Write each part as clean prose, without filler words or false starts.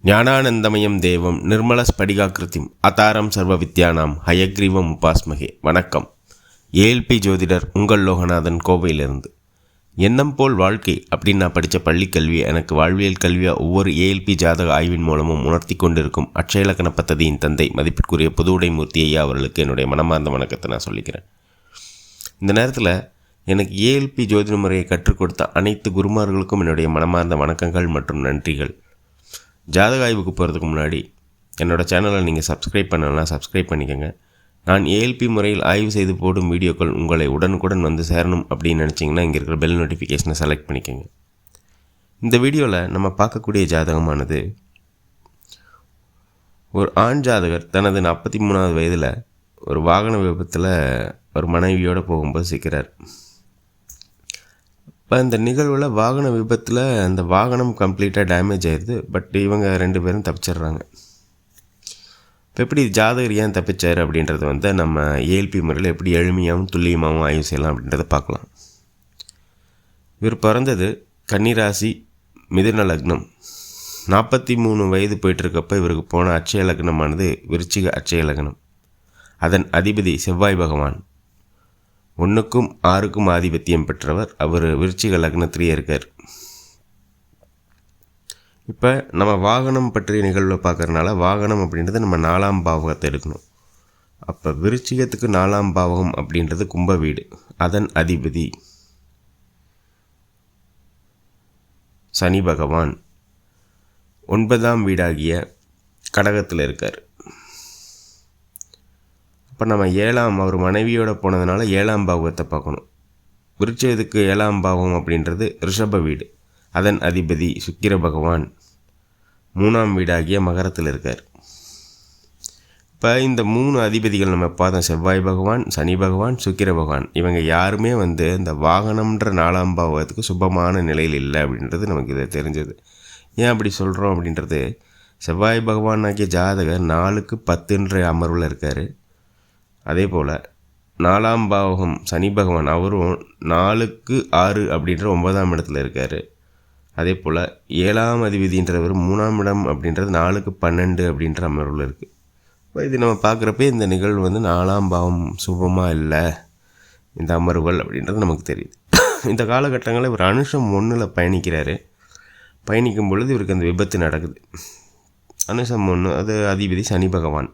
ஞானானந்தமயம் தேவம் நிர்மலஸ்படிகாக்கிருதிம் அதாரம் சர்வ வித்யானாம் ஹயக்ரீவம் உபாஸ்மகே. வணக்கம். ஏஎல்பி ஜோதிடர் உங்கள் லோகநாதன், கோவையிலிருந்து. எண்ணம் போல் வாழ்க்கை அப்படின்னு நான் படித்த பள்ளி கல்வியை எனக்கு வாழ்வியல் கல்வியாக ஒவ்வொரு ஏஎல்பி ஜாதக ஆய்வின் மூலமும் உணர்த்தி கொண்டிருக்கும் அட்சயலக்கண பத்ததியின் தந்தை மதிப்பிற்குரிய புதுவுடைமூர்த்தி ஐயா அவர்களுக்கு என்னுடைய மனமார்ந்த வணக்கத்தை நான் சொல்லிக்கிறேன். இந்த நேரத்தில் எனக்கு ஏஎல்பி ஜோதிட முறையை கற்றுக் கொடுத்த அனைத்து குருமார்களுக்கும் என்னுடைய மனமார்ந்த வணக்கங்கள் மற்றும் நன்றிகள். ஜாதக ஆய்வுக்கு போகிறதுக்கு முன்னாடி என்னோடய சேனலை நீங்கள் சப்ஸ்கிரைப் பண்ணலாம், சப்ஸ்கிரைப் பண்ணிக்கோங்க. நான் ஏஎல்பி முறையில் ஆய்வு செய்து போடும் வீடியோக்கள் உங்களை உடனுக்குடன் வந்து சேரணும் அப்படின்னு நினச்சிங்கன்னா இங்கே இருக்கிற பெல் நோட்டிஃபிகேஷனை செலக்ட் பண்ணிக்கோங்க. இந்த வீடியோவில் நம்ம பார்க்கக்கூடிய ஜாதகமானது ஒரு ஆண் ஜாதகர் தனது 43வது வயதில் ஒரு வாகன விபத்தில் ஒரு மனைவியோடு போகும்போது சிக்கிறார். இப்போ இந்த நிகழ்வில் வாகன விபத்தில் அந்த வாகனம் கம்ப்ளீட்டாக டேமேஜ் ஆயிடுது. பட் இவங்க 2 பேரும் தப்பிச்சிடுறாங்க. இப்போ எப்படி ஜாதகர் ஏன் தப்பிச்சார் அப்படின்றது நம்ம ஏஎல்பி முறையில் எப்படி எளிமையாகவும் துல்லியமாகவும் ஆய்வு செய்யலாம் அப்படின்றத பார்க்கலாம். இவர் பிறந்தது கன்னிராசி, மிதுன லக்னம். 43 வயது போயிட்டுருக்கப்போ இவருக்கு போன அட்சய லக்னமானது விருச்சிக அட்சய லக்னம். அதன் அதிபதி செவ்வாய் பகவான். 1க்கும் 6க்கும் ஆதிபத்தியம் பெற்றவர். அவர் விருச்சிக லக்னத்திலேயே இருக்கார். இப்போ நம்ம வாகனம் பற்றிய நிகழ்வை பார்க்குறதுனால வாகனம் அப்படின்றது நம்ம 4ஆம் பாவகத்தை எடுக்கணும். அப்போ விருச்சிகத்துக்கு 4ஆம் பாவகம் அப்படின்றது கும்ப வீடு. அதன் அதிபதி சனி பகவான் 9ஆம் வீடாகிய கடகத்தில் இருக்கார். இப்போ நம்ம 7ஆம் அவர் மனைவியோடு போனதுனால 7ஆம் பாவகத்தை பார்க்கணும். விருச்சிகத்துக்கு 7ஆம் பாவகம் அப்படின்றது ரிஷப வீடு. அதன் அதிபதி சுக்கிர பகவான் 3ஆம் வீடாகிய மகரத்தில் இருக்கார். இப்போ இந்த 3 அதிபதிகள் நம்ம பார்த்தோம், செவ்வாய் பகவான், சனி பகவான், சுக்கிர பகவான். இவங்க யாருமே இந்த வாகனம்ன்ற 4ஆம் பாவகத்துக்கு சுபமான நிலையில் இல்லை அப்படின்றது நமக்கு இதை தெரிஞ்சது. ஏன் அப்படி சொல்கிறோம் அப்படின்றது, செவ்வாய் பகவான் ஆகிய ஜாதகர் 4க்கு 10ன்ற அமர்வில் இருக்கார். அதே போல் 4ஆம் பாவகம் சனி பகவான் அவரும் 4க்கு 6 அப்படின்ற 9ஆம் இடத்துல இருக்கார். அதே போல் 7ஆம் அதிபதின்றவர் 3ஆம் இடம் அப்படின்றது 4க்கு 12 அப்படின்ற அமர்வில் இருக்குது. இப்போ இது நம்ம பார்க்குறப்ப இந்த நிகழ்வு 4ஆம் பாவம் சுபமாக இல்லை இந்த அமர்வுகள் அப்படின்றது நமக்கு தெரியுது. இந்த காலகட்டங்களில் இவர் அனுஷம் 1ல் பயணிக்கிறாரு. பயணிக்கும் பொழுது இவருக்கு அந்த விபத்து நடக்குது. அனுஷம் 1 அது அதிபதி சனி பகவான்.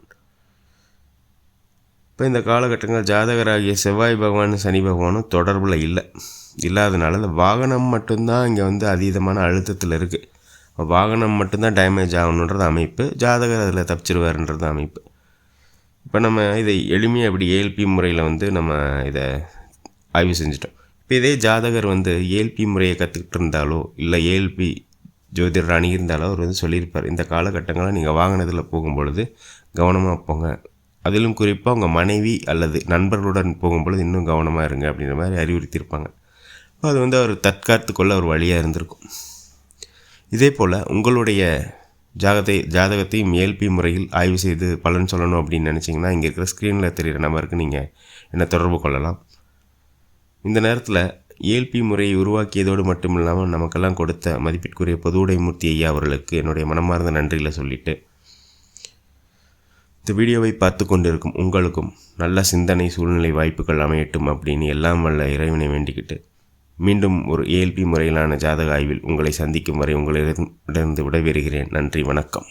இப்போ இந்த காலகட்டங்கள் ஜாதகராகிய செவ்வாய் பகவான் சனி பகவானும் தொடர்பில் இல்லாதனால இந்த வாகனம் மட்டும்தான் இங்கே அதீதமான அழுத்தத்தில் இருக்குது. வாகனம் மட்டும்தான் டேமேஜ் ஆகணுன்றது அமைப்பு, ஜாதகர் அதில் தப்பிச்சிருவாருன்றது அமைப்பு. இப்போ நம்ம இதை எளிமையாக இப்படி ஏஎல்பி முறையில் நம்ம இதை ஆய்வு செஞ்சிட்டோம். இப்போ இதே ஜாதகர் ஏஎல்பி முறையை கற்றுக்கிட்டு இருந்தாலோ இல்லை ஏஎல்பி ஜோதிடர் அணுகியிருந்தாலோ அவர் சொல்லியிருப்பார், இந்த காலகட்டங்களில் நீங்கள் வாகனத்தில் போகும்பொழுது கவனமாக போங்க, அதிலும் குறிப்பாக உங்கள் மனைவி அல்லது நண்பர்களுடன் போகும்பொழுது இன்னும் கவனமாக இருங்க அப்படின்ற மாதிரி அறிவுறுத்தியிருப்பாங்க. அது அவர் தற்காத்து கொள்ள ஒரு வழியாக இருந்திருக்கும். இதே போல் உங்களுடைய ஜாதகத்தையும் ஏஎல்பி முறையில் ஆய்வு செய்து பலன் சொல்லணும் அப்படின்னு நினச்சிங்கன்னா இங்கே இருக்கிற ஸ்க்ரீனில் தெரிகிற நம்பருக்கு நீங்கள் என்னை தொடர்பு கொள்ளலாம். இந்த நேரத்தில் ஏஎல்பி முறையை உருவாக்கியதோடு மட்டும் இல்லாமல் நமக்கெல்லாம் கொடுத்த மதிப்பிற்குரிய புதுவுடைமூர்த்தி ஐயா அவர்களுக்கு என்னுடைய மனமார்ந்த நன்றியில் சொல்லிவிட்டு, இந்த வீடியோவை பார்த்து கொண்டிருக்கும் உங்களுக்கும் நல்ல சிந்தனை சூழ்நிலை வாய்ப்புகள் அமையட்டும் அப்படின்னு எல்லாம் வல்ல இறைவனை வேண்டிக்கிட்டு, மீண்டும் ஒரு ஏஎல்பி முறையிலான ஜாதக ஆய்வில் உங்களை சந்திக்கும் வரை உங்களிடமிருந்து விடைபெறுகிறேன். நன்றி, வணக்கம்.